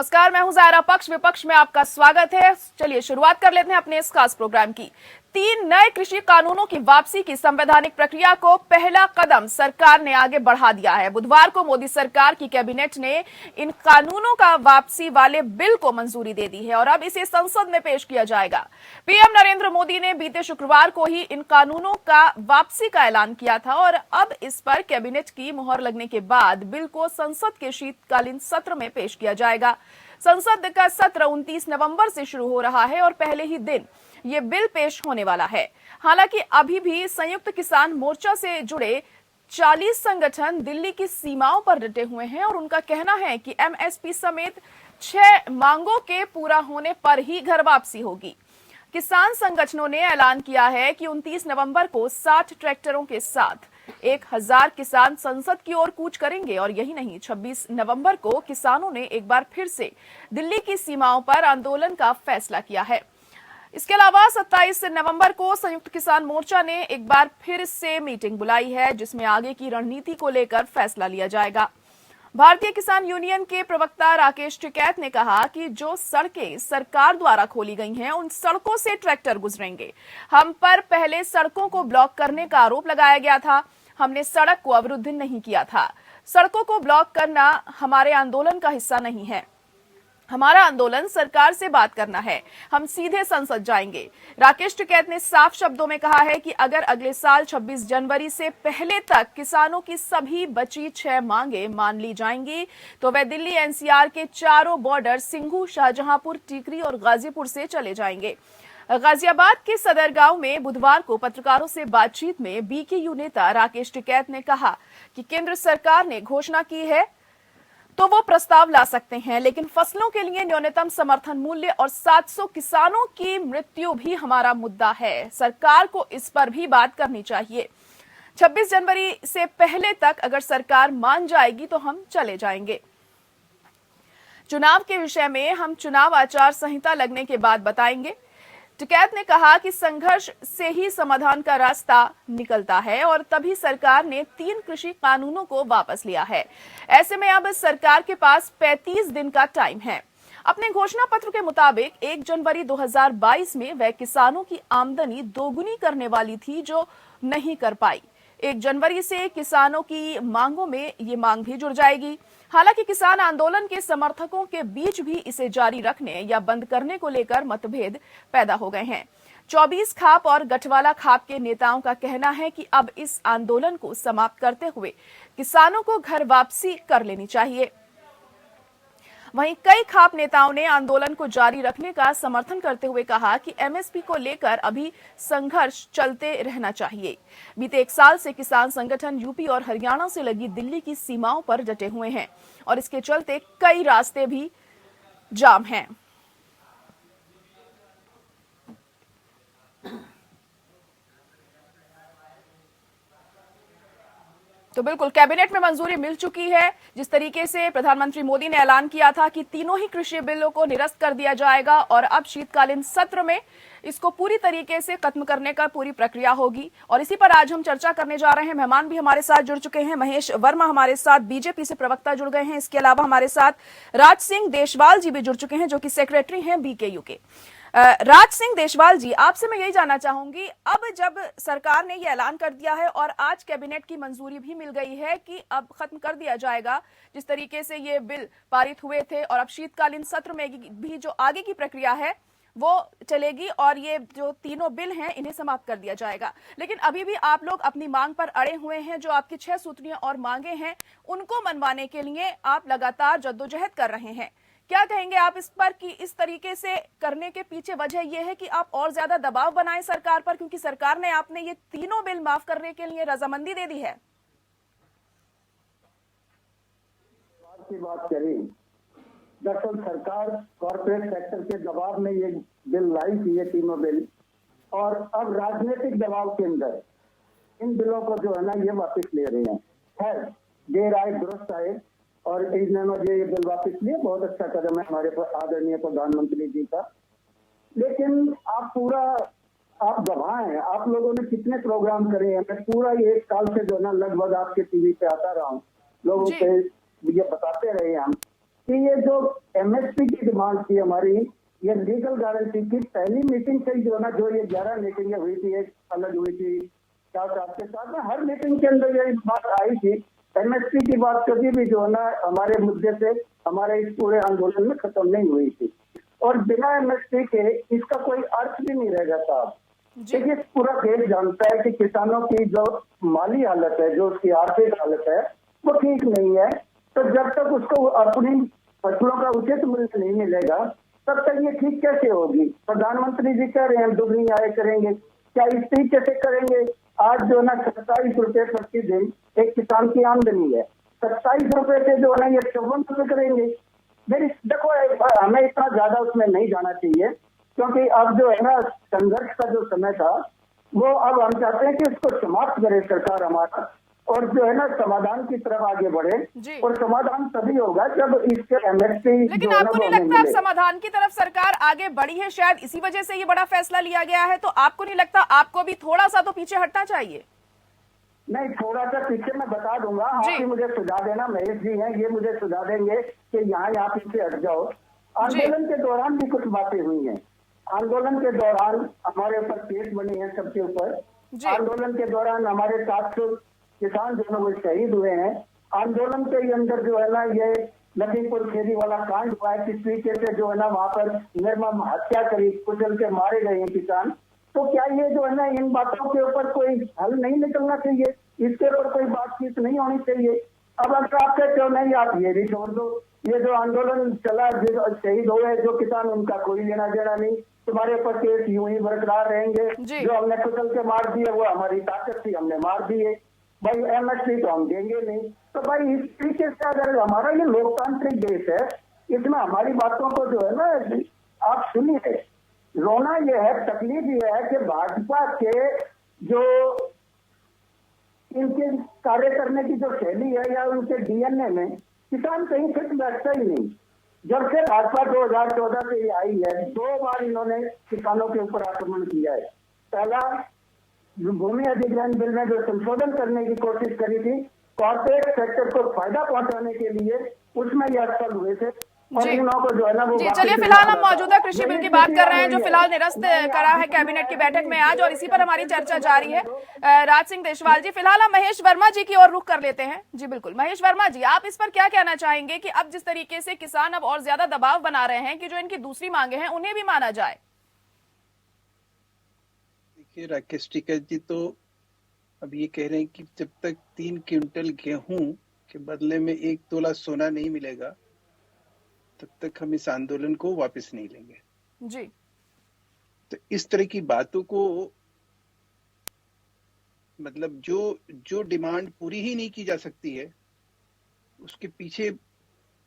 नमस्कार, मैं हूं जायरा पक्ष। विपक्ष में आपका स्वागत है। चलिए शुरुआत कर लेते हैं अपने इस खास प्रोग्राम की। 3 नए कृषि कानूनों की वापसी की संवैधानिक प्रक्रिया को पहला कदम सरकार ने आगे बढ़ा दिया है। बुधवार को मोदी सरकार की कैबिनेट ने इन कानूनों का वापसी वाले बिल को मंजूरी दे दी है और अब इसे संसद में पेश किया जाएगा। पीएम नरेंद्र मोदी ने बीते शुक्रवार को ही इन कानूनों का वापसी का ऐलान किया था और अब इस पर कैबिनेट की मुहर लगने के बाद बिल को संसद के शीतकालीन सत्र में पेश किया जाएगा। संसद का सत्र 29 नवंबर से शुरू हो रहा है और पहले ही दिन ये बिल पेश होने वाला है। हालांकि अभी भी संयुक्त किसान मोर्चा से जुड़े 40 संगठन दिल्ली की सीमाओं पर डटे हुए हैं और उनका कहना है कि एमएसपी समेत 6 मांगों के पूरा होने पर ही घर वापसी होगी। किसान संगठनों ने ऐलान किया है कि 29 नवंबर को 60 ट्रैक्टरों के साथ 1000 किसान संसद की ओर कूच करेंगे और यही नहीं, 26 नवंबर को किसानों ने एक बार फिर से दिल्ली की सीमाओं पर आंदोलन का फैसला किया है। इसके अलावा 27 नवंबर को संयुक्त किसान मोर्चा ने एक बार फिर से मीटिंग बुलाई है, जिसमें आगे की रणनीति को लेकर फैसला लिया जाएगा। भारतीय किसान यूनियन के प्रवक्ता राकेश टिकैत ने कहा कि जो सड़कें सरकार द्वारा खोली गई हैं, उन सड़कों से ट्रैक्टर गुजरेंगे। हम पर पहले सड़कों को ब्लॉक करने का आरोप लगाया गया था। हमने सड़क को अवरुद्ध नहीं किया था। सड़कों को ब्लॉक करना हमारे आंदोलन का हिस्सा नहीं है। हमारा आंदोलन सरकार से बात करना है। हम सीधे संसद जाएंगे। राकेश टिकैत ने साफ शब्दों में कहा है कि अगर अगले साल 26 जनवरी से पहले तक किसानों की सभी बची 6 मांगे मान ली जाएंगी तो वे दिल्ली एनसीआर के चारों बॉर्डर सिंघू, शाहजहांपुर, टीकरी और गाजीपुर से चले जाएंगे। गाजियाबाद के सदरगांव में बुधवार को पत्रकारों से बातचीत में बीकेयू नेता राकेश टिकैत ने कहा कि केंद्र सरकार ने घोषणा की है तो वो प्रस्ताव ला सकते हैं, लेकिन फसलों के लिए न्यूनतम समर्थन मूल्य और 700 किसानों की मृत्यु भी हमारा मुद्दा है। सरकार को इस पर भी बात करनी चाहिए। 26 जनवरी से पहले तक अगर सरकार मान जाएगी तो हम चले जाएंगे। चुनाव के विषय में हम चुनाव आचार संहिता लगने के बाद बताएंगे। टिकैत ने कहा कि संघर्ष से ही समाधान का रास्ता निकलता है और तभी सरकार ने 3 कृषि कानूनों को वापस लिया है। ऐसे में अब सरकार के पास 35 दिन का टाइम है। अपने घोषणा पत्र के मुताबिक 1 जनवरी 2022 में वह किसानों की आमदनी दोगुनी करने वाली थी, जो नहीं कर पाई। 1 जनवरी से किसानों की मांगों में ये मांग भी जुड़ जाएगी। हालांकि किसान आंदोलन के समर्थकों के बीच भी इसे जारी रखने या बंद करने को लेकर मतभेद पैदा हो गए हैं। 24 खाप और गठवाला खाप के नेताओं का कहना है कि अब इस आंदोलन को समाप्त करते हुए किसानों को घर वापसी कर लेनी चाहिए। वहीं कई खाप नेताओं ने आंदोलन को जारी रखने का समर्थन करते हुए कहा कि एमएसपी को लेकर अभी संघर्ष चलते रहना चाहिए। बीते 1 साल से किसान संगठन यूपी और हरियाणा से लगी दिल्ली की सीमाओं पर डटे हुए हैं और इसके चलते कई रास्ते भी जाम हैं। तो बिल्कुल कैबिनेट में मंजूरी मिल चुकी है। जिस तरीके से प्रधानमंत्री मोदी ने ऐलान किया था कि तीनों ही कृषि बिलों को निरस्त कर दिया जाएगा और अब शीतकालीन सत्र में इसको पूरी तरीके से खत्म करने का पूरी प्रक्रिया होगी और इसी पर आज हम चर्चा करने जा रहे हैं। मेहमान भी हमारे साथ जुड़ चुके हैं। महेश वर्मा हमारे साथ बीजेपी से प्रवक्ता जुड़ गए हैं। इसके अलावा हमारे साथ राज सिंह देशवाल जी भी जुड़ चुके हैं, जो कि सेक्रेटरी हैं बीकेयू के। राज सिंह देशवाल जी, आपसे मैं यही जानना चाहूंगी, अब जब सरकार ने ये ऐलान कर दिया है और आज कैबिनेट की मंजूरी भी मिल गई है कि अब खत्म कर दिया जाएगा, जिस तरीके से ये बिल पारित हुए थे और अब शीतकालीन सत्र में भी जो आगे की प्रक्रिया है वो चलेगी और ये जो तीनों बिल हैं इन्हें समाप्त कर दिया जाएगा, लेकिन अभी भी आप लोग अपनी मांग पर अड़े हुए हैं। जो आपकी 6 सूत्रीय और मांगे हैं उनको मनवाने के लिए आप लगातार जद्दोजहद कर रहे हैं। क्या कहेंगे आप इस पर कि इस तरीके से करने के पीछे वजह यह है कि आप और ज्यादा दबाव बनाएं सरकार पर, क्योंकि सरकार ने आपने ये तीनों बिल माफ करने के लिए रजामंदी दे दी है? की बात करें, दरअसल सरकार कॉर्पोरेट सेक्टर के दबाव में ये बिल लाई थी, ये तीनों बिल, और अब राजनीतिक दबाव के अंदर इन बिलों को जो है ना ये वापस ले रहे हैं। खैर, देर आए दुरुस्त आए और इन्होंने ये बिल वापस लिए, बहुत अच्छा कदम है हमारे आदरणीय प्रधानमंत्री जी का। लेकिन आप गवाह हैं, आप लोगों ने कितने प्रोग्राम करे हैं। मैं पूरा 1 साल से जो है ना लगभग आपके टीवी पे आता रहा हूँ, लोगों पे ये बताते रहे हम कि ये जो एमएसपी की डिमांड थी हमारी, ये लीगल गारंटी की पहली मीटिंग से ही जो ना, जो ये 11 मीटिंगें हुई थी, एक अलग हुई थी क्या साहब के साथ में, हर मीटिंग के अंदर ये बात आई थी। एमएसपी की बात कभी भी जो है ना हमारे मुद्दे से, हमारे इस पूरे आंदोलन में खत्म नहीं हुई थी। और बिना एमएसपी के इसका कोई अर्थ भी नहीं रहेगा साहब। देखिए, पूरा देश जानता है कि किसानों की जो माली हालत है, जो उसकी आर्थिक हालत है, वो ठीक नहीं है। तो जब तक उसको अपनी फसलों का उचित मूल्य नहीं मिलेगा, तब तक ये ठीक कैसे होगी। प्रधानमंत्री जी कह रहे हैं दुगनी आय करेंगे, क्या इस तरीके से करेंगे? आज जो है ना 27 रुपए प्रति दिन एक किसान की आमदनी है, 27 रुपए से जो है ना ये 54 रुपए करेंगे। मेरी देखो, हमें इतना ज्यादा उसमें नहीं जाना चाहिए, क्योंकि अब जो है ना संघर्ष का जो समय था, वो अब हम चाहते हैं कि इसको समाप्त करे सरकार हमारा, और जो है ना समाधान की तरफ आगे बढ़े। और समाधान तभी होगा जब इसके एमएसपी। लेकिन आपको नहीं लगता अब समाधान की तरफ सरकार आगे बढ़ी है, शायद इसी वजह से ये बड़ा फैसला लिया गया है? तो आपको नहीं लगता आपको भी थोड़ा सा तो पीछे हटना चाहिए? नहीं, थोड़ा सा पीछे मैं बता दूंगा, आप ही मुझे सुझाव देना, महेश जी हैं, ये मुझे सुझाव देंगे कि यहाँ पीछे हट जाओ। आंदोलन के दौरान भी कुछ बातें हुई हैं। आंदोलन के दौरान हमारे ऊपर केस बने हैं सबके ऊपर। आंदोलन के दौरान हमारे 700 किसान जो है वो शहीद हुए हैं। आंदोलन के अंदर जो है ना ये लखीमपुर खेरी वाला कांड हुआ है, किस तरीके से जो है ना वहां पर निर्मम हत्या करी, कुचल के मारे गए हैं किसान। तो क्या ये जो है ना इन बातों के ऊपर कोई हल नहीं निकलना चाहिए? इसके ऊपर कोई बातचीत नहीं होनी चाहिए? अब अगर आप कहते हो नहीं, आप ये भी छोड़ दो, ये जो आंदोलन चला, जो शहीद हुए जो किसान, उनका कोई लेना देना नहीं, तुम्हारे ऊपर केस यूं ही बरकरार रहेंगे। जो हमने कुचल के मार दिए वो हमारी ताकत थी, हमने मार दिए भाई, एमएसपी तो हम देंगे नहीं। तो भाई इस तरीके से अगर हमारा ये लोकतांत्रिक देश है, इसमें हमारी बातों को जो है ना आप सुनिए। रोना ये है, तकलीफ ये है कि भाजपा के जो इनके कार्य करने की जो शैली है या उनके डीएनए में किसान कहीं फिट बैठता ही नहीं। जब से भाजपा 2014 से आई है, 2 बार इन्होंने किसानों के ऊपर आक्रमण किया है। पहला भूमि अधिग्रहण बिल में जो संशोधन करने की कोशिश करी थी कॉर्पोरेट सेक्टर को फायदा पहुंचाने के लिए, उसमें ये असफल हुए थे। और इन लोगों को जो है ना वो, चलिए फिलहाल हम मौजूदा कृषि बिल की बात कर रहे हैं जो फिलहाल निरस्त करा है कैबिनेट की बैठक में आज, और इसी पर हमारी चर्चा जारी है। राज सिंह देशवाल जी, फिलहाल हम महेश वर्मा जी की ओर रुख कर लेते हैं। जी बिल्कुल, महेश वर्मा जी, आप इस पर क्या कहना चाहेंगे कि अब जिस तरीके से किसान अब और ज्यादा दबाव बना रहे हैं कि जो इनकी दूसरी मांगे हैं उन्हें भी माना जाए? देखिए राकेश टिकैत जी तो अब ये कह रहे हैं कि जब तक 3 क्विंटल गेहूं के बदले में 1 तोला सोना नहीं मिलेगा तब तक हम इस आंदोलन को वापस नहीं लेंगे। जी। तो इस तरह की बातों को, मतलब जो डिमांड पूरी ही नहीं की जा सकती है, उसके पीछे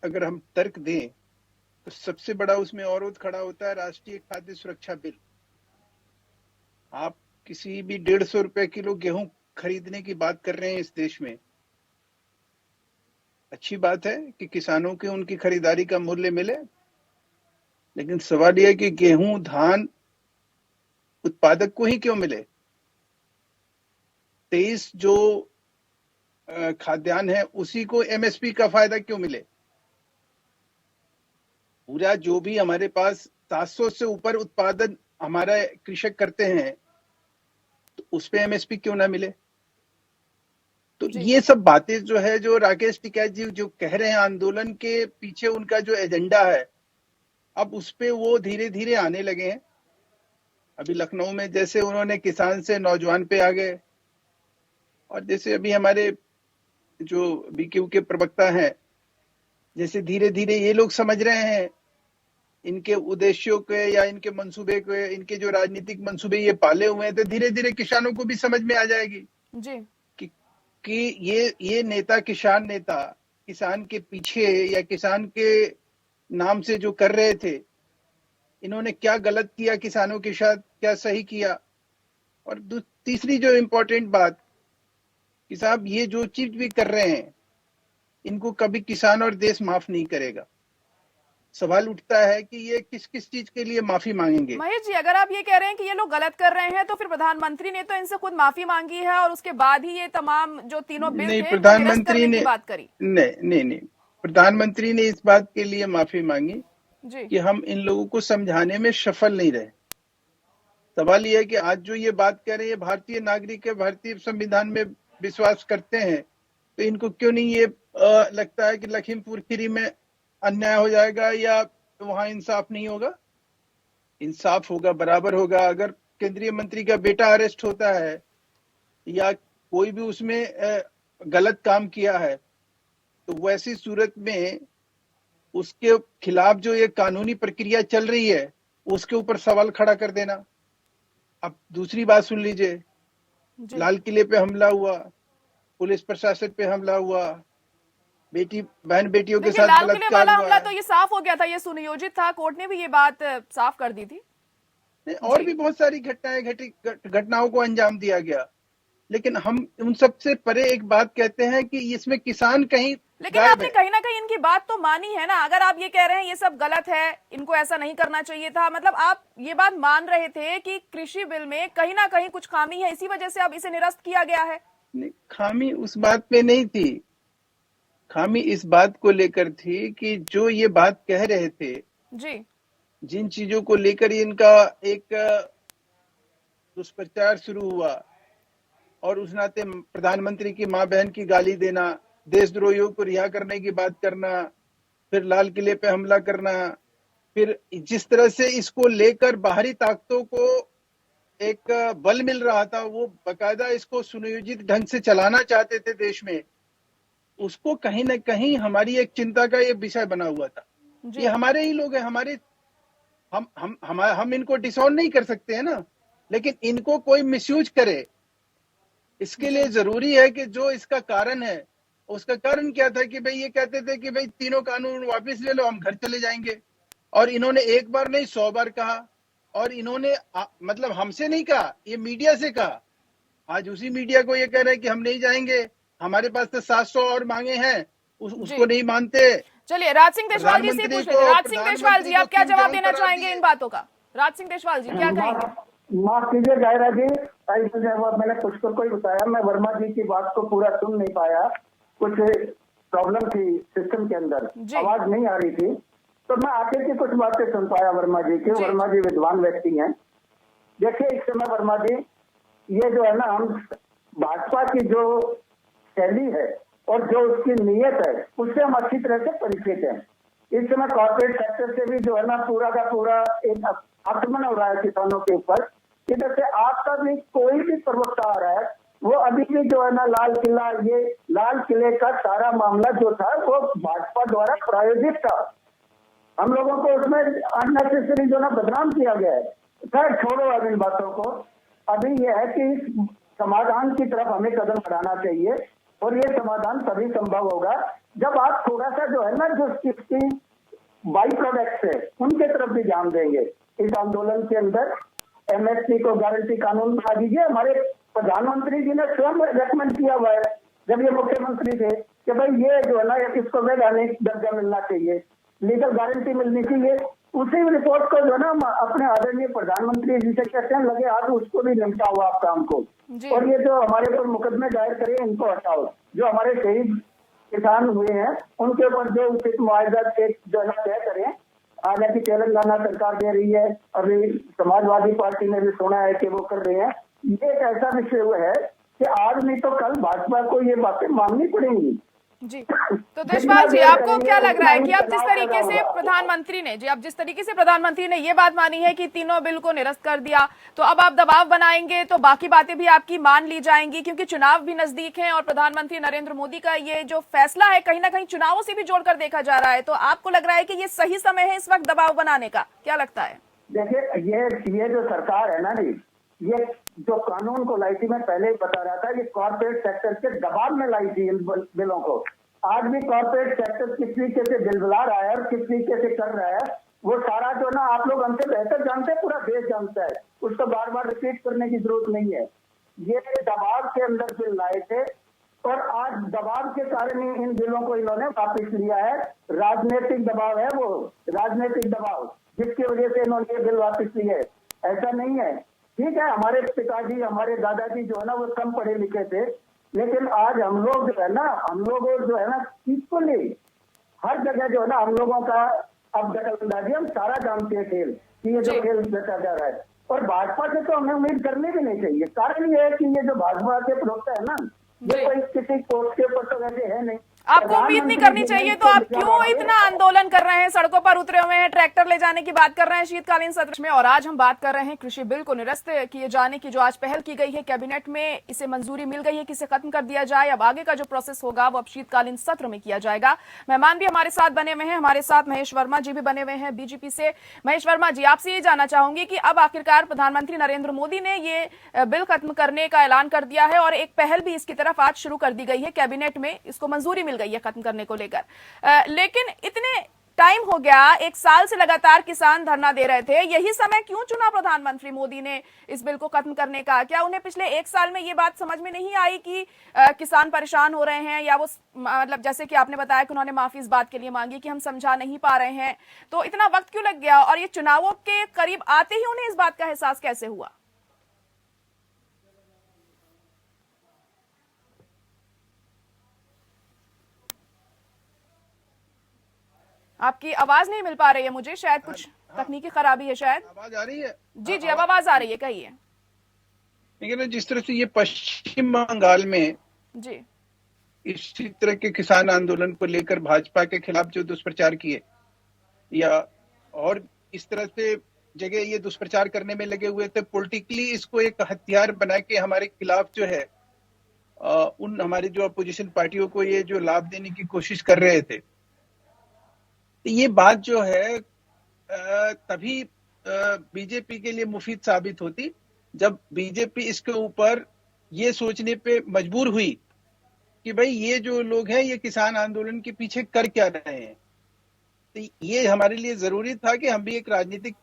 अगर हम तर्क दें तो सबसे बड़ा उसमें औरोत खड़ा होता है राष्ट्रीय खाद्य सुरक्षा बिल। आप किसी भी 150 रुपए किलो गेहूं खरीदने की बात कर रहे हैं इस देश में। अच्छी बात है कि किसानों के उनकी खरीदारी का मूल्य मिले, लेकिन सवाल यह है कि गेहूं धान उत्पादक को ही क्यों मिले? 23 जो खाद्यान्न है उसी को एमएसपी का फायदा क्यों मिले? पूरा जो भी हमारे पास 700 से ऊपर उत्पादन हमारा कृषक करते हैं, तो उस पे एमएसपी क्यों ना मिले? तो ये सब बातें जो है, जो राकेश टिकैत जी जो कह रहे हैं आंदोलन के पीछे उनका जो एजेंडा है, अब उस पे वो धीरे धीरे आने लगे हैं। अभी लखनऊ में जैसे उन्होंने किसान से नौजवान पे आ गए, और जैसे अभी हमारे जो बीकेयू के प्रवक्ता हैं, जैसे धीरे धीरे ये लोग समझ रहे हैं इनके उद्देश्यों के या इनके मंसूबे के, इनके जो राजनीतिक मंसूबे ये पाले हुए हैं, तो धीरे धीरे किसानों को भी समझ में आ जाएगी जी कि ये नेता किसान के पीछे या किसान के नाम से जो कर रहे थे, इन्होंने क्या गलत किया किसानों के साथ, क्या सही किया। और तीसरी जो इम्पोर्टेंट बात कि साहब ये जो चीज भी कर रहे हैं, इनको कभी किसान और देश माफ नहीं करेगा। सवाल उठता है कि ये किस किस चीज के लिए माफी मांगेंगे। महेश जी, अगर आप ये कह रहे हैं कि ये लोग गलत कर रहे हैं, तो फिर प्रधानमंत्री ने तो इनसे खुद माफी मांगी है और उसके बाद ही ये तमाम जो तीनों बिल थे प्रधानमंत्री ने बात करी। नहीं, प्रधानमंत्री ने इस बात के लिए माफी मांगी जी कि हम इन लोगों को समझाने में सफल नहीं रहे। सवाल यह है कि आज जो ये बात कह रहे हैं, भारतीय नागरिक है, भारतीय संविधान में विश्वास करते हैं, तो इनको क्यों नहीं ये लगता है कि लखीमपुर खीरी में अन्याय हो जाएगा या वहां इंसाफ नहीं होगा? इंसाफ होगा, बराबर होगा। अगर केंद्रीय मंत्री का बेटा अरेस्ट होता है या कोई भी उसमें गलत काम किया है, तो वैसी सूरत में उसके खिलाफ जो ये कानूनी प्रक्रिया चल रही है उसके ऊपर सवाल खड़ा कर देना। अब दूसरी बात सुन लीजिए, जी लाल किले पे हमला हुआ, पुलिस प्रशासन पे हमला हुआ, बहन बेटियों के देखिए, साथ लाल किले बलात्कार वाला हुआ हमला है। तो ये साफ हो गया था, ये सुनियोजित था, कोर्ट ने भी ये बात साफ कर दी थी। नहीं, और जी भी बहुत सारी घटनाओं को अंजाम दिया गया, लेकिन हम उन सब से परे एक बात कहते हैं कि इसमें किसान कहीं लेकिन गायब आपने है। कहीं ना कहीं इनकी बात तो मानी है ना। अगर आप ये कह रहे हैं ये सब गलत है, इनको ऐसा नहीं करना चाहिए था, मतलब आप ये बात मान रहे थे कि कृषि बिल में कहीं ना कहीं कुछ खामी है, इसी वजह से अब इसे निरस्त किया गया है। नहीं, खामी उस बात में नहीं थी। खामी इस बात को लेकर थी कि जो ये बात कह रहे थे, जी जिन चीजों को लेकर इनका एक दुष्प्रचार शुरू हुआ और उस नाते प्रधानमंत्री की मां बहन की गाली देना, देशद्रोहियों को रिहा करने की बात करना, फिर लाल किले पे हमला करना, फिर जिस तरह से इसको लेकर बाहरी ताकतों को एक बल मिल रहा था, वो बकायदा इसको सुनियोजित ढंग से चलाना चाहते थे देश में, उसको कहीं ना कहीं हमारी एक चिंता का ये विषय बना हुआ था। जी ये हमारे ही लोग हैं, हमारे हम इनको डिसऑन नहीं कर सकते हैं ना, लेकिन इनको कोई मिसयूज करे, इसके लिए जरूरी है कि जो इसका कारण है, उसका कारण क्या था कि भाई ये कहते थे कि भाई तीनों कानून वापस ले लो, हम घर चले जाएंगे। और इन्होंने एक बार नहीं 100 बार कहा, और इन्होंने मतलब हमसे नहीं कहा, ये मीडिया से कहा। आज उसी मीडिया को ये कह रहे हैं कि हम नहीं जाएंगे, हमारे पास तो 700 और मांगे हैं, उसको नहीं मानते। चलिए, राज सिंह देशवाल जी से पूछ लेते। राज सिंह देशवाल जी, आप क्या जवाब देना चाहेंगे इन बातों का? राज सिंह देशवाल जी क्या कहेंगे? माफ कीजिए गायरा जी, मैंने पुष्कर को ही बताया, मैं वर्मा जी की बात को पूरा सुन नहीं पाया, कुछ प्रॉब्लम थी सिस्टम के अंदर, आवाज नहीं आ रही थी, तो मैं आखिर की कुछ बातें सुन पाया वर्मा जी की। वर्मा जी विद्वान व्यक्ति हैं। देखिए, इस समय वर्मा जी, ये जो है ना, हम भाजपा की जो शैली है और जो उसकी नीयत है, उससे हम अच्छी तरह से परिचित हैं। इस समय कॉर्पोरेट सेक्टर से भी जो है ना पूरा का पूरा एक आक्रमण हो रहा है किसानों के ऊपर। इधर से आपका भी कोई भी प्रवक्ता आ रहा है, वो अभी भी जो है ना लाल किला, ये लाल किले का सारा मामला जो था वो भाजपा द्वारा प्रायोजित था। हम लोगों को उसमें अननेसेसरी जो ना बदनाम किया गया है। खैर छोड़ो अब इन बातों को। अभी यह है कि इस समाधान की तरफ हमें कदम बढ़ाना चाहिए, और ये समाधान तभी संभव होगा जब आप थोड़ा सा जो है ना, जो इसकी बाई प्रोडक्ट्स है उनके तरफ भी ध्यान देंगे। इस आंदोलन के अंदर एमएसपी को गारंटी कानून बना दीजिए। हमारे प्रधानमंत्री जी ने स्वयं रेकमेंड किया हुआ है जब ये मुख्यमंत्री थे कि भाई ये जो है ना, इसको वैधानिक दर्जा मिलना चाहिए, लीगल गारंटी मिलनी चाहिए। उसी रिपोर्ट को जो है ना अपने आदरणीय प्रधानमंत्री जी से कहते हैं लगे हाथ, उसको भी निपटा हुआ आप काम को। और ये जो हमारे ऊपर मुकदमे दायर करे, इनको हटाओ। जो हमारे शहीद किसान हुए हैं उनके ऊपर जो उचित मुआवजा जो है ना तय करें। हालांकि तेलंगाना सरकार दे रही है, अभी समाजवादी पार्टी ने भी सुना है कि वो कर रहे हैं। ये एक ऐसा विषय है कि आज नहीं तो कल भाजपा को ये बातें माननी पड़ेंगी। जी, तो देशपाल जी, आपको क्या लग रहा है कि आप जिस तरीके से प्रधानमंत्री ने ये बात मानी है कि तीनों बिल को निरस्त कर दिया, तो अब आप दबाव बनाएंगे तो बाकी बातें भी आपकी मान ली जाएंगी, क्योंकि चुनाव भी नजदीक हैं और प्रधानमंत्री नरेंद्र मोदी का ये जो फैसला है कहीं ना कहीं चुनावों से भी जोड़कर देखा जा रहा है, तो आपको लग रहा है कि ये सही समय है इस वक्त दबाव बनाने का? क्या लगता है? देखिए, ये जो सरकार है ना जी, ये जो कानून को लाई थी, मैं पहले ही बता रहा था, ये कॉर्पोरेट सेक्टर के दबाव में लाई थी इन बिलों को। आज भी कॉर्पोरेट सेक्टर किस तरीके से बिलबुला रहा है और किस तरीके से कर रहा है, वो सारा जो ना आप लोग हमसे बेहतर जानते हैं, पूरा देश जानता है, उसको बार बार रिपीट करने की जरूरत नहीं है। ये दबाव के अंदर बिल लाए थे और आज दबाव के कारण ही इन बिलों को इन्होंने वापस लिया है। राजनीतिक दबाव है, वो राजनीतिक दबाव जिसकी वजह से इन्होंने ये बिल वापस लिए। ऐसा नहीं है। ठीक है, हमारे पिताजी, हमारे दादाजी जो है ना वो कम पढ़े लिखे थे, लेकिन आज हम लोग जो है ना, हम लोग जो है ना इक्वली हर जगह जो है ना हम लोगों का अब दखलंदाजी, हम सारा जानते हैं खेल कि ये जो खेल रचा जा रहा है, और भाजपा से तो हमें उम्मीद करनी भी नहीं चाहिए। कारण ये है कि ये जो भाजपा के प्रवक्ता है ना, ये कोई किसी पोस्ट के ऊपर तो वैसे है नहीं। आपको उम्मीद नहीं करनी चाहिए तो आप क्यों इतना आंदोलन कर रहे हैं, सड़कों पर उतरे हुए हैं, ट्रैक्टर ले जाने की बात कर रहे हैं शीतकालीन सत्र में? और आज हम बात कर रहे हैं कृषि बिल को निरस्त किए जाने की, जो आज पहल की गई है कैबिनेट में, इसे मंजूरी मिल गई है कि इसे खत्म कर दिया जाए। अब आगे का जो प्रोसेस होगा वो अब शीतकालीन सत्र में किया जाएगा। मेहमान भी हमारे साथ बने हुए हैं, हमारे साथ महेश वर्मा जी भी बने हुए हैं बीजेपी से। महेश वर्मा जी, आपसे ये जानना चाहूंगी कि अब आखिरकार प्रधानमंत्री नरेंद्र मोदी ने ये बिल खत्म करने का ऐलान कर दिया है और एक पहल भी इसकी तरफ आज शुरू कर दी गई है कैबिनेट में, इसको मंजूरी मिल गई है खत्म करने को लेकर। लेकिन इतने टाइम हो गया, 1 साल से लगातार किसान धरना दे रहे थे, यही समय क्यों चुना प्रधानमंत्री मोदी ने इस बिल को खत्म करने का? क्या उन्हें पिछले 1 साल में ये बात समझ में नहीं आई कि किसान परेशान हो रहे हैं, या वो मतलब जैसे कि आपने बताया कि उन्होंने माफी इस बात के लिए मांगी कि हम समझा नहीं पा रहे हैं, तो इतना वक्त क्यों लग गया? और ये चुनावों के करीब आते ही उन्हें इस बात का एहसास कैसे हुआ? आपकी आवाज नहीं मिल पा रही है मुझे, शायद कुछ तकनीकी खराबी है शायद। आवाज आ रही है? जी जी, अब आवाज आ रही है, कहिए। लेकिन जिस तरह से ये पश्चिम बंगाल में जी इसी तरह के किसान आंदोलन को लेकर भाजपा के खिलाफ जो दुष्प्रचार किए, या और इस तरह से जगह ये दुष्प्रचार करने में लगे हुए थे, पॉलिटिकली इसको एक हथियार बना के हमारे खिलाफ जो है उन हमारी जो अपोजिशन पार्टियों को ये जो लाभ देने की कोशिश कर रहे थे। तो ये बात जो है तभी बीजेपी के लिए मुफीद साबित होती जब बीजेपी इसके ऊपर ये सोचने पे मजबूर हुई कि भाई ये जो लोग हैं ये किसान आंदोलन के पीछे कर क्या रहे हैं। तो ये हमारे लिए जरूरी था कि हम भी एक राजनीतिक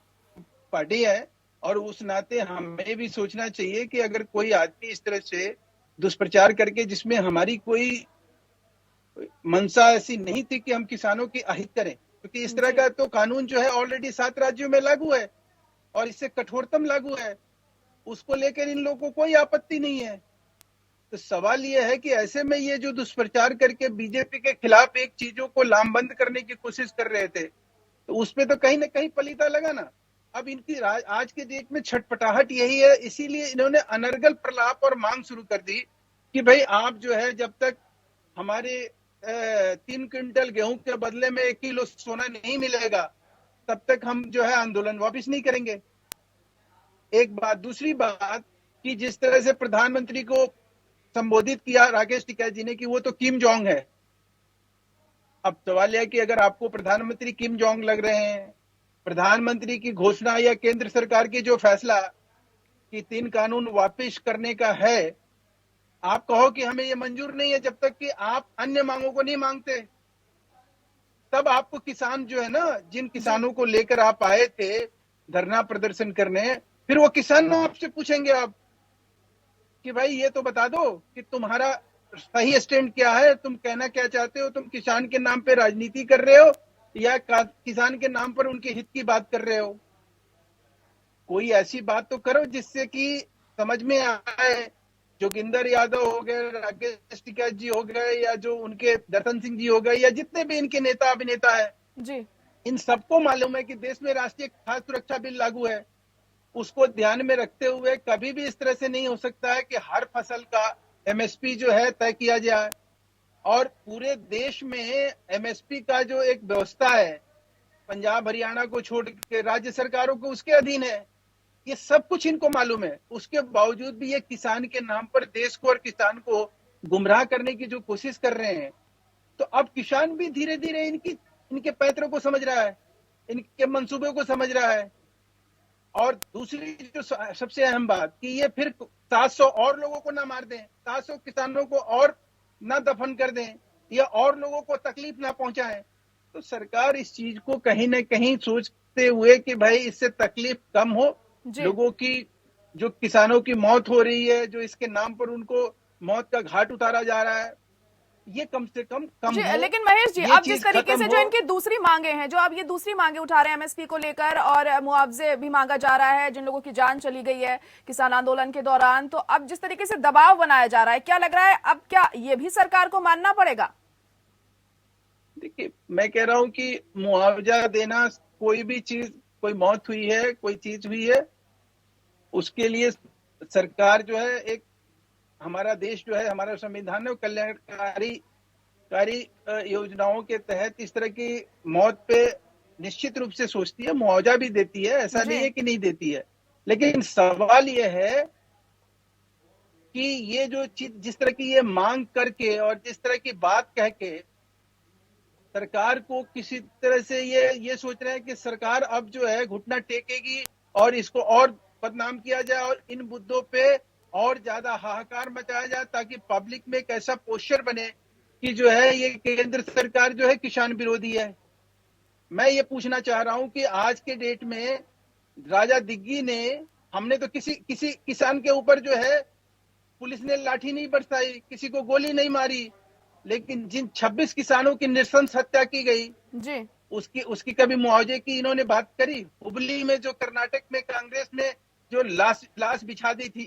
पार्टी है और उस नाते हमें भी सोचना चाहिए कि अगर कोई आदमी इस तरह से दुष्प्रचार करके, जिसमें हमारी कोई मंशा ऐसी नहीं थी कि हम किसानों की अहित करें, क्योंकि इस तरह का तो कानून जो है ऑलरेडी 7 राज्यों में लागू है और इससे कठोरतम लागू है, उसको लेकर इन लोगों को कोई आपत्ति नहीं है। तो सवाल यह है कि ऐसे में ये जो दुष्प्रचार करके बीजेपी के खिलाफ एक चीजों को लामबंद करने की कोशिश कर रहे थे, तो उसमें तो कहीं ना कहीं पलीता लगा ना। अब इनकी आज के डेट में छटपटाहट यही है, इसीलिए इन्होंने अनर्गल प्रलाप और मांग शुरू कर दी कि भाई आप जो है जब तक हमारे 3 क्विंटल गेहूं के बदले में 1 किलो सोना नहीं मिलेगा तब तक हम जो है आंदोलन वापस नहीं करेंगे। एक बात। दूसरी बात कि जिस तरह से प्रधानमंत्री को संबोधित किया राकेश टिकैत जी ने कि वो तो किम जोंग है। अब सवाल यह कि अगर आपको प्रधानमंत्री किम जोंग लग रहे हैं, प्रधानमंत्री की घोषणा या केंद्र सरकार की जो फैसला कि 3 कानून वापस करने का है, आप कहो कि हमें ये मंजूर नहीं है जब तक कि आप अन्य मांगों को नहीं मांगते, तब आपको किसान जो है ना, जिन किसानों को लेकर आप आए थे धरना प्रदर्शन करने, फिर वो किसान आपसे पूछेंगे आप कि भाई ये तो बता दो कि तुम्हारा सही स्टैंड क्या है, तुम कहना क्या चाहते हो, तुम किसान के नाम पे राजनीति कर रहे हो या किसान के नाम पर उनके हित की बात कर रहे हो। कोई ऐसी बात तो करो जिससे कि समझ में आए। जोगिंदर यादव हो गए, राकेश टिकैत जी हो गए, या जो उनके दर्शन सिंह जी हो गए, या जितने भी इनके नेता अभिनेता है जी, इन सबको मालूम है कि देश में राष्ट्रीय खाद्य सुरक्षा बिल लागू है। उसको ध्यान में रखते हुए कभी भी इस तरह से नहीं हो सकता है कि हर फसल का एमएसपी जो है तय किया जाए, और पूरे देश में एमएसपी का जो एक व्यवस्था है पंजाब हरियाणा को छोड़ के राज्य सरकारों को उसके अधीन है। ये सब कुछ इनको मालूम है, उसके बावजूद भी ये किसान के नाम पर देश को और किसान को गुमराह करने की जो कोशिश कर रहे हैं। तो अब किसान भी धीरे धीरे इनके पैतरों को समझ रहा है, इनके मंसूबों को समझ रहा है। और दूसरी जो सबसे अहम बात कि ये फिर 700 और लोगों को ना मार दें, 700 किसानों को और ना दफन कर दें, या और लोगों को तकलीफ ना पहुंचाएं। तो सरकार इस चीज को कहीं ना कहीं सोचते हुए कि भाई इससे तकलीफ कम हो, लोगों की जो किसानों की मौत हो रही है, जो इसके नाम पर उनको मौत का घाट उतारा जा रहा है, ये कम से कम जी, हो। लेकिन महेश जी, अब जिस तरीके से जो इनकी दूसरी मांगे हैं, जो अब ये दूसरी मांगे उठा रहे हैं एमएसपी को लेकर, और मुआवजे भी मांगा जा रहा है जिन लोगों की जान चली गई है किसान आंदोलन के दौरान, तो अब जिस तरीके से दबाव बनाया जा रहा है, क्या लग रहा है अब क्या ये भी सरकार को मानना पड़ेगा? देखिए, मैं कह रहा हूं कि मुआवजा देना, कोई भी चीज, कोई मौत हुई है, कोई चीज हुई है, उसके लिए सरकार जो है, एक हमारा देश जो है, हमारा संविधान है, वो कल्याणकारी योजनाओं के तहत इस तरह की मौत पे निश्चित रूप से सोचती है, मुआवजा भी देती है, ऐसा नहीं है कि नहीं देती है। लेकिन सवाल यह है कि ये जो चीज, जिस तरह की ये मांग करके और जिस तरह की बात कह के सरकार को किसी तरह से ये सोच रहे हैं कि सरकार अब जो है घुटना टेकेगी और इसको और बदनाम किया जाए और इन मुद्दों पे और ज्यादा हाहाकार मचाया जाए, ताकि पब्लिक में एक ऐसा पोस्चर बने कि जो है ये केंद्र सरकार जो है किसान विरोधी है। मैं ये पूछना चाह रहा हूं कि आज के डेट में राजा दिग्गी ने, हमने तो किसी किसान के ऊपर जो है पुलिस ने लाठी नहीं बरसाई, किसी को गोली नहीं मारी, लेकिन जिन 26 किसानों की नृशंस हत्या की गई जी, उसकी कभी मुआवजे की इन्होंने बात करी? हुबली में जो कर्नाटक में कांग्रेस ने जो लाश बिछा दी थी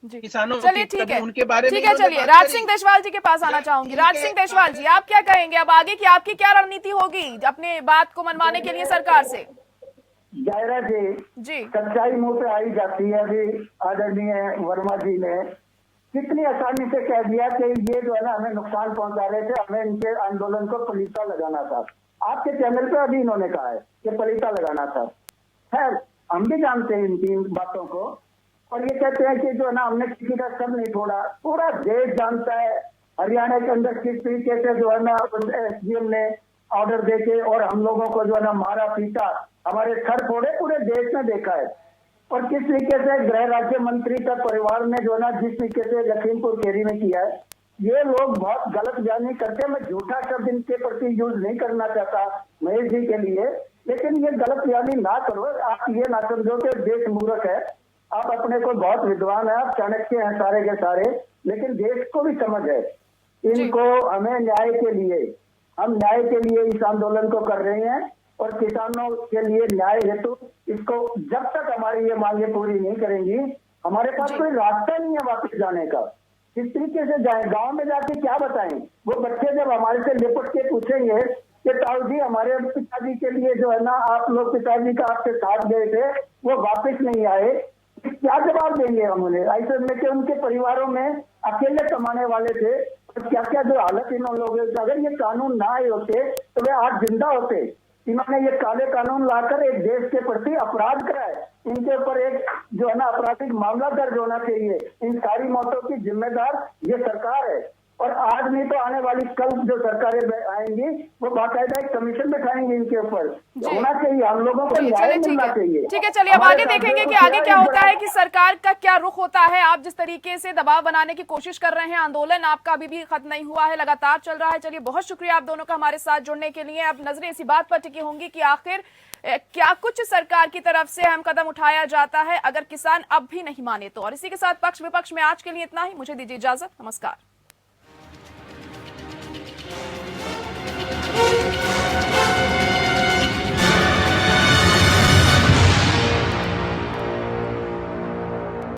जी, किसानों चलिए की, ठीक है, उनके बारे में ठीक है। चलिए राज सिंह देशवाल जी के पास आना चाहूंगी। राज सिंह देशवाल जी, आप क्या कहेंगे अब आगे की आपकी क्या रणनीति होगी अपने बात को मनवाने के लिए सरकार से? जायरा जी, सच्चाई मुंह पे आई जाती है। अभी आदरणीय वर्मा जी ने कितनी आसानी से कह दिया कि ये जो है ना हमें नुकसान पहुंचा रहे थे, हमें इनके आंदोलन को पलीता लगाना था। आपके चैनल पे अभी इन्होंने कहा है कि पलीता लगाना था। खैर, हम भी जानते हैं इन तीन बातों को, और ये कहते हैं कि जो है ना हमने किसी का सर नहीं छोड़ा। पूरा देश जानता है हरियाणा के अंदर किस तरीके से जो है ना एसडीएम ने ऑर्डर देके और हम लोगों को जो है ना मारा पीटा, हमारे सर फोड़े, पूरे देश में देखा है। और किस तरीके से गृह राज्य मंत्री का परिवार ने जो है ना जिस तरीके से लखीमपुर खेरी में किया है, ये लोग बहुत गलत बयानी करते हैं। मैं झूठा शब्द इनके प्रति यूज नहीं करना चाहता महेश जी के लिए, लेकिन ये गलत बयानी ना करो। आप ये ना समझो कि देश मूर्ख है, आप अपने को बहुत विद्वान है, आप चाणक्य हैं सारे के सारे, लेकिन देश को भी समझ है। इनको हमें न्याय के लिए, हम न्याय के लिए इस आंदोलन को कर रहे हैं और किसानों के लिए न्याय हेतु इसको जब तक हमारी ये मांगे पूरी नहीं करेंगी, हमारे पास कोई रास्ता नहीं है वापस जाने का। किस तरीके से जाए, गांव में जाके क्या बताएं? वो बच्चे जब हमारे से लिपट के पूछेंगे कि ताऊ जी हमारे पिताजी के लिए जो है ना आप लोग पिताजी का आपके साथ गए थे, वो वापस नहीं आए, क्या जवाब देंगे हम उन्हें? ऐसे में कि उनके परिवारों में अकेले कमाने वाले थे, और क्या क्या जो हालत इन लोगों की, अगर ये कानून ना आए होते तो वे आज जिंदा होते। इन्होंने ये काले कानून लाकर एक देश के प्रति अपराध करा है। इनके ऊपर एक जो है ना आपराधिक मामला दर्ज होना चाहिए। इन सारी मौतों की जिम्मेदार ये सरकार है, और आज नहीं तो आने वाली कल जो सरकारें आएंगी वो बाकायदा एक कमीशन बैठाएंगे इनके ऊपर। होना चाहिए, हम लोगों को न्याय मिलना चाहिए। ठीक है, चलिए अब आगे देखेंगे कि आगे क्या होता है, कि सरकार का क्या रुख होता है। आप जिस तरीके से दबाव बनाने की कोशिश कर रहे हैं, आंदोलन आपका अभी भी खत्म नहीं हुआ है, लगातार चल रहा है। चलिए, बहुत शुक्रिया आप दोनों का हमारे साथ जुड़ने के लिए। अब नजरें इसी बात पर टिकी होंगी कि आखिर क्या कुछ सरकार की तरफ से अहम कदम उठाया जाता है अगर किसान अब भी नहीं माने तो। और इसी के साथ पक्ष विपक्ष में आज के लिए इतना ही। मुझे दीजिए इजाजत, नमस्कार।